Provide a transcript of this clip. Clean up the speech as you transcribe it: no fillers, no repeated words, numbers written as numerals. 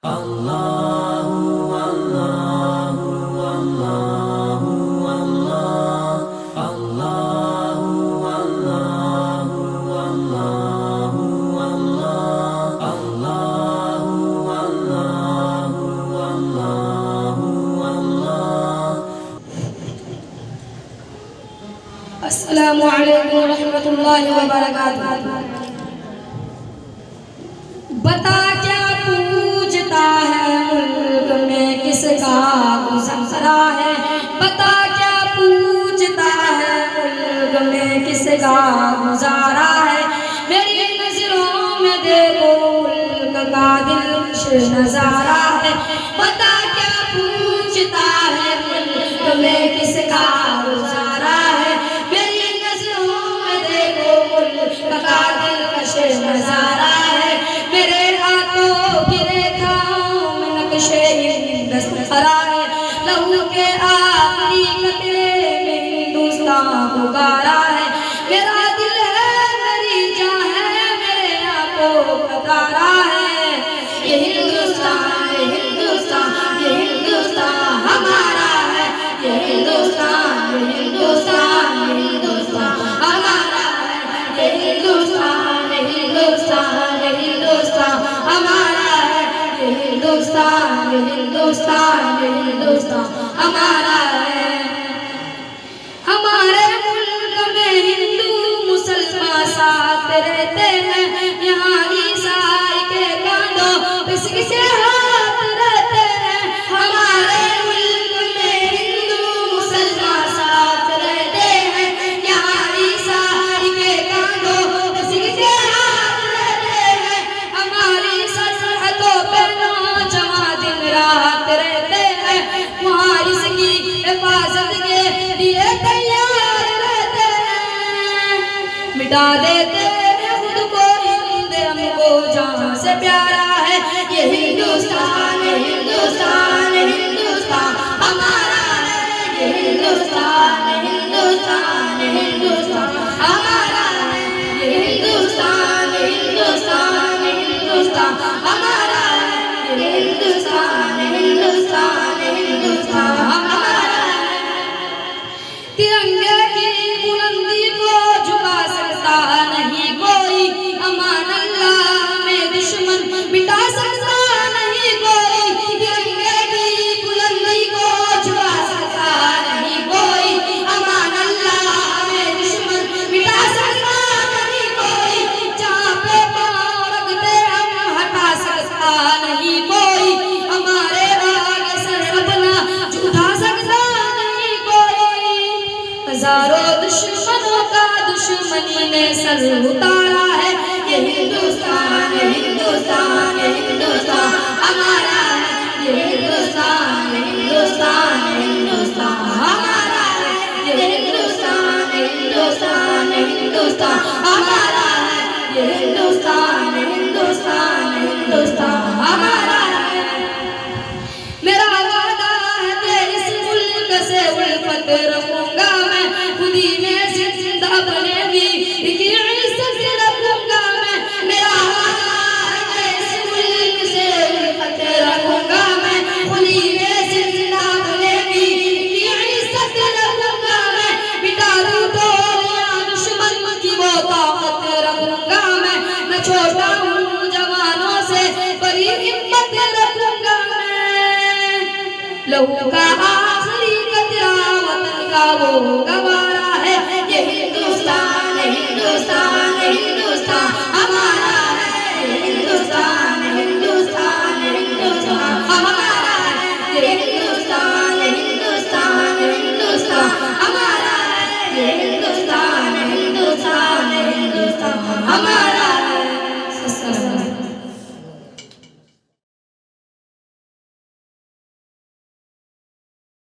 अस्सलामु अलैकुम रहमतुल्लाहि व बरकातुहू। बता क्या पूछता है मुल्क में किसका गुज़रा है, बता क्या पूछता है मुल्क में किसका गुज़ारा है। मेरी नजरों में देखो मुल्क का दिलकश नजारा है। बता क्या पूछता है मुल्क में किसका गुज़ारा है। का दिलकश नजारा है। मेरे हाथों की रेखाओं में नक्शे दस्तरा है। लहू के आखिरी कतरे में हिंदुस्तान पुकारा है। मेरा दिल है मेरी जान है मेरे आंखों का तारा है। ये हिंदुस्तान ये हिंदुस्तान ये हिंदुस्तान हमारा है। ये हिंदुस्तान ये हिंदुस्तान ये हिंदुस्तान हमारा है। हिंदुस्तान हिंदुस्तान हिंदुस्तान हमारा है। ये हिंदुस्तान हिंदुस्तान हिंदुस्तान हमारा है। हमारे मुल्क में हिंदू मुसलमान साथ रहते हैं। यहाँ ईसाई के कांधों पे किसे हाथ रहते हैं। हमारे मुल्क में हिंदू मुसलमान साथ रहते हैं। यहाँ ईसाई के कांधों रात रहते हैं। वहाँ इसकी हिफाजत के लिए तैयार रहते हैं। मिटा देते हैं खुद को हिंद हमको जान से प्यारा है। ये हिंदुस्तान हिंदुस्तान हिंदुस्तान हमारा है। ये हिंदुस्तान हिंदुस्तान हिंदुस्तान हमारा है। ये हिंदुस्तान हिंदुस्तान हिंदुस्तान हमारा है। ये हिंदुस्तान हिंदुस्तान हिंदुस्तान हमारा है। तिरंगे की बुलंदी को झुका सकता नहीं कोई। अमान अल्लाह में दुश्मन मिटा सकता नहीं कोई। तिरंगे की बुलंदी को झुका सकता नहीं कोई। अमान अल्लाह में दुश्मन मिटा सकता नहीं कोई। जहाँ पे पाँव रखते हम हटा सकता नहीं कोई। हमारे आगे सर अपना झुका सकता नहीं कोई। हजारों दुश्मनों का दुश्मनी ने सर उतारा है। ये हिंदुस्तान हिंदुस्तान हिंदुस्तान हमारा है। ये हिंदुस्तान हिंदुस्तान हिंदुस्तान हमारा है। ये हिंदुस्तान हिंदुस्तान हिंदुस्तान हमारा है। ये हिंदुस्तान हिंदुस्तान हिंदुस्तान हमारा है। मेरा वादा है कि इस मुल्क से उल्फत रखूंगा मैं। खुदी में जिंदा बनेगी इसकी इज्जत रखूंगा मैं। मेरा वादा है कि इस मुल्क से उल्फत रखूंगा मैं। खुदी में जिंदा बनेगी इसकी इज्जत रखूंगा मैं। मिटा दूं तो दुश्मन की वो ताकत रखूंगा मैं। मैं छोटा हूँ जवानों से बड़ी हिम्मत रखूंगा मैं। लहू का आखिरी कतरा वतन का वो गवारा है। ये हिंदुस्तान हिंदुस्तान हिंदुस्तान हमारा है। ये हिंदुस्तान हिंदुस्तान हिंदुस्तान हमारा है। ये